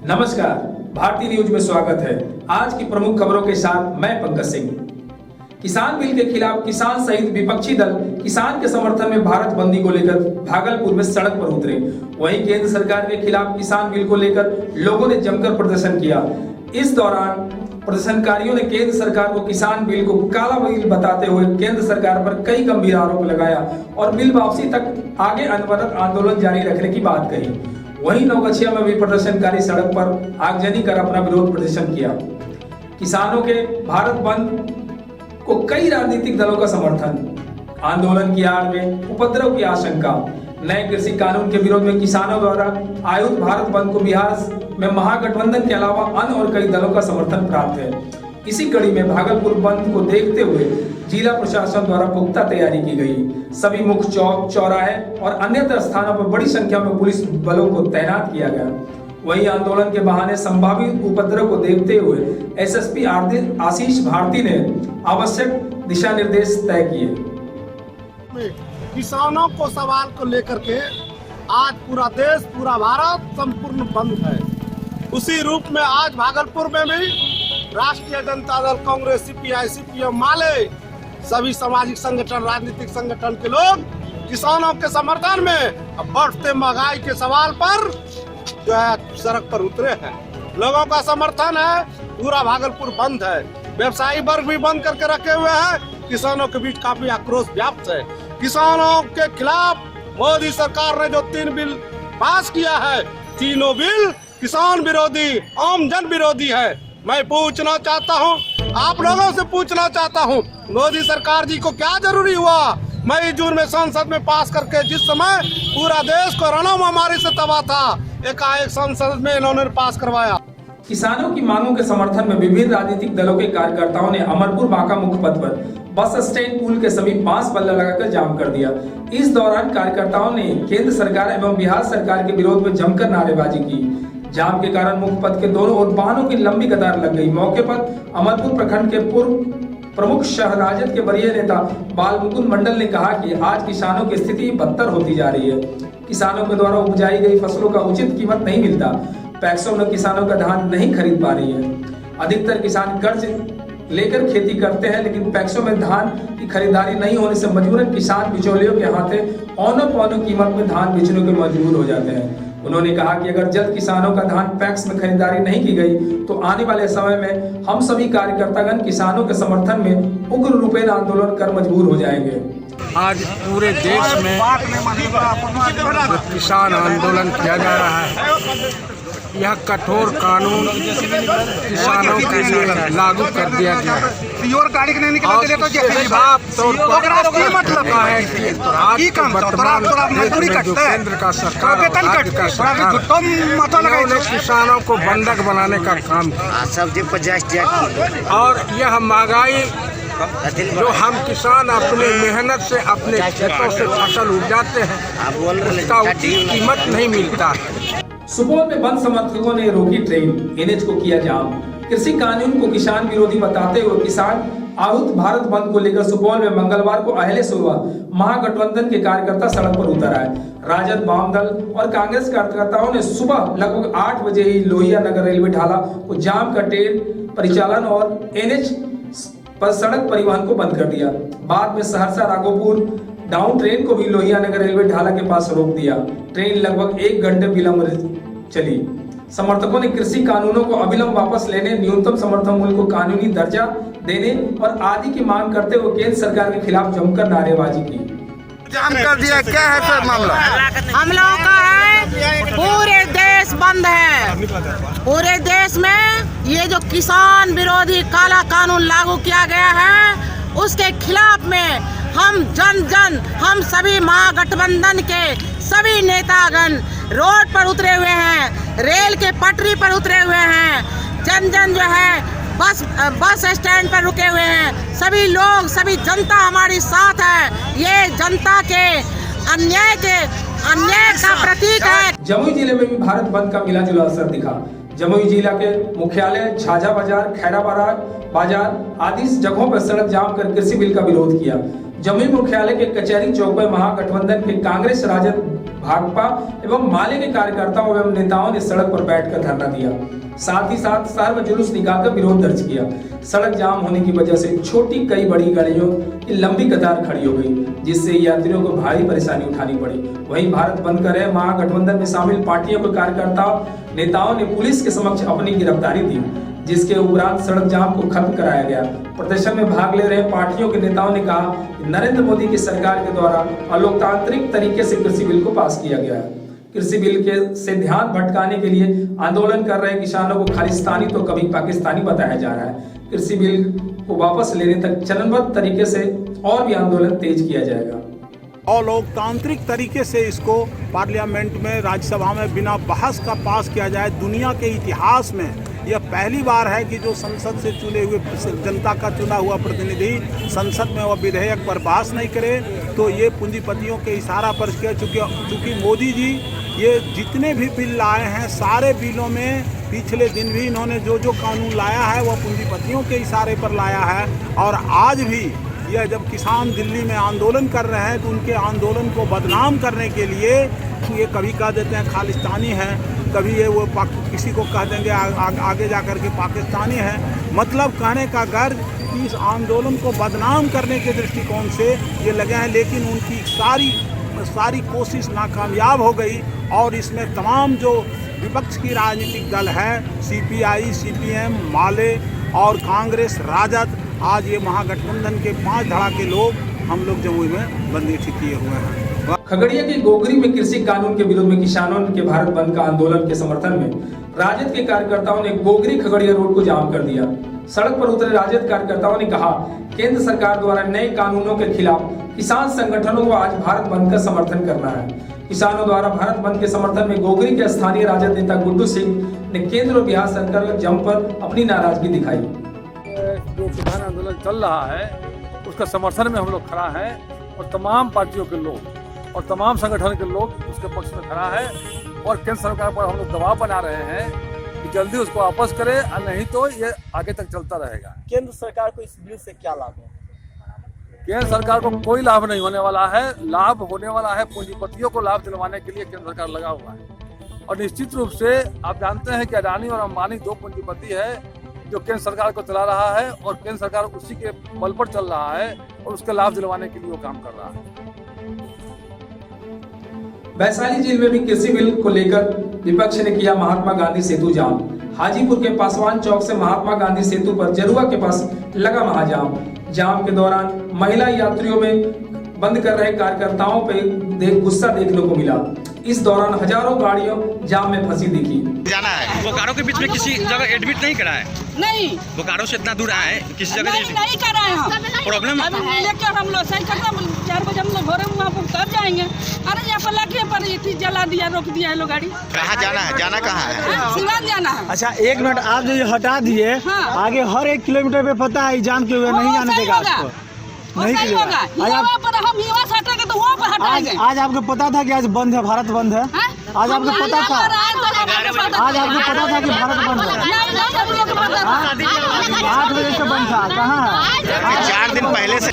नमस्कार, भारतीय न्यूज में स्वागत है। आज की प्रमुख खबरों के साथ मैं पंकज सिंह। किसान बिल के खिलाफ किसान सहित विपक्षी दल किसान के समर्थन में भारत बंदी को लेकर भागलपुर में सड़क पर उतरे। वहीं केंद्र सरकार के खिलाफ किसान बिल को लेकर लोगों ने जमकर प्रदर्शन किया। इस दौरान प्रदर्शनकारियों ने केंद्र सरकार को किसान बिल को काला बिल बताते हुए केंद्र सरकार पर कई गंभीर आरोप लगाया और बिल वापसी तक आगे अनवरत आंदोलन जारी रखने की बात कही। वहीं नवगछिया में भी प्रदर्शनकारी सड़क पर आगजनी कर अपना विरोध प्रदर्शन किया। किसानों के भारत बंद को कई राजनीतिक दलों का समर्थन। आंदोलन की आड़ में उपद्रव की आशंका। नए कृषि कानून के विरोध में किसानों द्वारा आयोजित भारत बंद को बिहार में महागठबंधन के अलावा अन्य और कई दलों का समर्थन प्राप्त है। इसी कड़ी में भागलपुर बंद को देखते हुए जिला प्रशासन द्वारा पुख्ता तैयारी की गई। सभी मुख्य चौक, चौराहे और अन्य स्थानों पर बड़ी संख्या में पुलिस बलों को तैनात किया गया। वहीं आंदोलन के बहाने संभावित उपद्रव को देखते हुए एसएसपी आशीष भारती ने आवश्यक दिशा निर्देश तय किए। किसानों को सवाल को लेकर के आज पूरा देश, पूरा भारत संपूर्ण बंद है। उसी रूप में आज भागलपुर में भी राष्ट्रीय जनता दल, कांग्रेस, सीपीआई, सीपीएम, माले, सभी सामाजिक संगठन, राजनीतिक संगठन के लोग किसानों के समर्थन में बढ़ते महंगाई के सवाल पर जो है सड़क पर उतरे हैं। लोगों का समर्थन है, पूरा भागलपुर बंद है। व्यवसायी वर्ग भी बंद करके रखे हुए हैं। किसानों के बीच काफी आक्रोश व्याप्त है। किसानों के खिलाफ मोदी सरकार ने जो 3 बिल पास किया है, तीनों बिल किसान विरोधी, आम जन विरोधी है। मैं पूछना चाहता हूं, आप लोगों से पूछना चाहता हूं, मोदी सरकार जी को क्या जरूरी हुआ मई जून में संसद में पास करके, जिस समय पूरा देश कोरोना महामारी से तबाह था, एकाएक संसद में इन्होंने पास करवाया। किसानों की मांगों के समर्थन में विभिन्न राजनीतिक दलों के कार्यकर्ताओं ने अमरपुर बांका मुख्य पथ पर बस स्टैंड पुल के समीप बांस बल्ला लगाकर जाम कर दिया। इस दौरान कार्यकर्ताओं ने केंद्र सरकार एवं बिहार सरकार के विरोध में जमकर नारेबाजी की। जाम के कारण मुख्य पथ के दोनों ओर वाहनों की लंबी कतार लग गई। मौके पर अमरपुर प्रखंड के पूर्व प्रमुख शह राजद के वरीय नेता बाल मुकुंद मंडल ने कहा कि आज किसानों की स्थिति बदतर होती जा रही है। किसानों के द्वारा उपजाई गई फसलों का उचित कीमत नहीं मिलता। पैक्सों में किसानों का धान नहीं खरीद पा रही है। अधिकतर किसान कर्ज लेकर खेती करते हैं, लेकिन पैक्सों में धान की खरीदारी नहीं होने से मजबूरन किसान बिचौलियों के हाथे औने पौने कीमत में धान बेचने के मजबूर हो जाते हैं। उन्होंने कहा कि अगर जल्द किसानों का धान पैक्स में खरीदारी नहीं की गई तो आने वाले समय में हम सभी कार्यकर्तागण किसानों के समर्थन में उग्र रूपेण आंदोलन कर मजबूर हो जाएंगे। आज पूरे देश में किसान आंदोलन किया जा रहा है। यह कठोर कानून किसानों के लिए लागू कर दिया गया है और वर्तमान केंद्र का सरकार राज्य का सरकार किसानों को बंधक बनाने का काम किया और यह महंगाई जो हम किसान अपने मेहनत से अपने खेतों से फसल उपजाते हैं उसका उचित कीमत नहीं मिलता। सुपौल में बंद समर्थकों ने रोकी ट्रेन, एनएच को किया जाम। कृषि कानून को किसान विरोधी बताते हुए किसान आहूत भारत बंद को लेकर सुपौल में मंगलवार को अहले सुबह महागठबंधन के कार्यकर्ता सड़क पर उतर आए। राजद, वाम दल और कांग्रेस कार्यकर्ताओं ने सुबह लगभग 8 बजे ही लोहिया नगर रेलवे ढाला को जाम कर ट्रेन परिचालन और एनएच पर सड़क परिवहन को बंद कर दिया। बाद में सहरसा राघोपुर डाउन ट्रेन को भी लोहिया नगर रेलवे ढाला के पास रोक दिया। ट्रेन लगभग 1 घंटे विलंब चली। समर्थकों ने कृषि कानूनों को अविलंब वापस लेने, न्यूनतम समर्थन मूल्य को कानूनी दर्जा देने और आदि की मांग करते हुए केंद्र सरकार के खिलाफ जमकर नारेबाजी की। जाम कर दिया, क्या है सर मामला? हम लोगों का है पूरे देश बंद है। पूरे देश में ये जो किसान विरोधी काला कानून लागू किया गया है उसके खिलाफ में हम हम सभी महागठबंधन के सभी नेतागण रोड पर उतरे हुए हैं, रेल के पटरी पर उतरे हुए हैं। जन जो है बस स्टैंड पर रुके हुए हैं। सभी लोग, सभी जनता हमारी साथ है। ये जनता के अन्याय का प्रतीक है। जमुई जिले में भी भारत बंद का मिला जुला असर दिखा। जमुई जिला के मुख्यालय झाझा बाजार, खैरा बाजार आदि जगहों पर सड़क जाम कर कृषि बिल का विरोध किया। जमुई मुख्यालय के कचहरी चौक पर महागठबंधन के कांग्रेस, राजद, भाकपा एवं माले के कार्यकर्ताओं एवं नेताओं ने सड़क पर बैठकर धरना दिया। साथ ही साथ शहर में जुलूस निकालकर विरोध दर्ज किया। सड़क जाम होने की वजह से छोटी कई बड़ी गाड़ियों की लंबी कतार खड़ी हो गई, जिससे यात्रियों को भारी परेशानी उठानी पड़ी। वहीं भारत बंद कर रहे महागठबंधन में शामिल पार्टियों के कार्यकर्ताओं नेताओं ने पुलिस के समक्ष अपनी गिरफ्तारी दी, जिसके उपरांत सड़क जाम को खत्म कराया गया। प्रदर्शन में भाग ले रहे पार्टियों के नेताओं ने कहा कि नरेंद्र मोदी की सरकार के द्वारा अलोकतांत्रिक तरीके से कृषि बिल को पास किया गया है। कृषि बिल के से ध्यान भटकाने के लिए आंदोलन कर रहे किसानों को खालिस्तानी तो कभी पाकिस्तानी बताया जा रहा है। कृषि बिल को वापस लेने तक चरणबद्ध तरीके से और भी आंदोलन तेज किया जाएगा और लोकतांत्रिक तरीके से इसको पार्लियामेंट में, राज्यसभा में बिना बहस का पास किया जाए। दुनिया के इतिहास में यह पहली बार है कि जो संसद से चुने हुए जनता का चुना हुआ प्रतिनिधि संसद में वह विधेयक पर बहस नहीं करे, तो ये पूंजीपतियों के इशारा पर किया। चूँकि मोदी जी ये जितने भी बिल लाए हैं, सारे बिलों में पिछले दिन भी इन्होंने जो जो कानून लाया है वह पूंजीपतियों के इशारे पर लाया है। और आज भी यह जब किसान दिल्ली में आंदोलन कर रहे हैं तो उनके आंदोलन को बदनाम करने के लिए ये कभी कह देते हैं खालिस्तानी है, कभी ये वो किसी को कह देंगे आगे जाकर के पाकिस्तानी है। मतलब कहने का गर्ज कि इस आंदोलन को बदनाम करने के दृष्टिकोण से ये लगे हैं, लेकिन उनकी सारी कोशिश नाकामयाब हो गई। और इसमें तमाम जो विपक्ष की राजनीतिक दल है, CPI, CPM, माले और कांग्रेस, राजद, आज ये महागठबंधन के 5 धड़ा के लोग हम लोग जमुई में बंदी किए हुए हैं। खगड़िया के गोगरी में कृषि कानून के विरोध में किसानों के भारत बंद का आंदोलन के समर्थन में राजद के कार्यकर्ताओं ने गोगरी खगड़िया रोड को जाम कर दिया। सड़क पर उतरे राजद कार्यकर्ताओं ने कहा, केंद्र सरकार द्वारा नए कानूनों के खिलाफ किसान संगठनों को आज भारत बंद का समर्थन करना है। किसानों द्वारा भारत बंद के समर्थन में गोगरी के स्थानीय राजद नेता गुड्डू सिंह ने केंद्र और बिहार सरकार पर जमकर अपनी नाराजगी दिखाई। जो किसान आंदोलन चल रहा है उसका समर्थन में हम लोग खड़ा है और तमाम पार्टियों के लोग और तमाम संगठन के लोग उसके पक्ष में खड़ा है। और केंद्र सरकार पर हम लोग दबाव बना रहे हैं कि जल्दी उसको वापस करे, और नहीं तो ये आगे तक चलता रहेगा। केंद्र सरकार को इस बिल से क्या लाभ है? केंद्र सरकार को कोई लाभ नहीं होने वाला है। लाभ होने वाला है पूंजीपतियों को लाभ दिलवाने के लिए केंद्र सरकार लगा हुआ है। और निश्चित रूप से आप जानते हैं कि अडानी और अंबानी 2 पूंजीपति है जो केंद्र सरकार को चला रहा है, और केंद्र सरकार उसी के बल पर चल रहा है और उसके लाभ दिलवाने के लिए वो काम कर रहा है। वैशाली जेल में भी कृषि बिल को लेकर विपक्ष ने किया महात्मा गांधी सेतु जाम। हाजीपुर के पासवान चौक से महात्मा गांधी सेतु पर जरुआ के पास लगा महाजाम। जाम के दौरान महिला यात्रियों में बंद कर रहे कार्यकर्ताओं पे गुस्सा देखने को मिला। इस दौरान हजारों गाड़ियों जाम में फंसी दिखी। जाना है बोकारो के बीच में किसी जगह एडमिट नहीं करा है? नहीं, बोकारो से इतना दूर आए हैं, किसी जगह नहीं कर रहे हैं। प्रॉब्लम लेकर हम लोग सही करना 4 बजे हम लोग घरे वहाँ पर कर जाएंगे। अरे यहाँ पर लगे पर ये जला दिया, रोक दिया है लोग गाड़ी। कहाँ जाना है? जाना कहाँ है? सिवान जाना है। अच्छा 1 मिनट, आप जो ये हटा दिए, हाँ। आगे हर 1 किलोमीटर पे पता है जाम के हुए नहीं जाने देगा आपको। नहीं सही होगा। यहाँ पर हम यहाँ से हटेंगे तो वहाँ पर हटाएंगे। आज आपको पता था कि आज बंद है, भारत बंद है? आज आपको पता था? आज आपको पता था कि भारत बंद है? 8 बजे से बंद था। कहाँ है? 4 दिन पहले से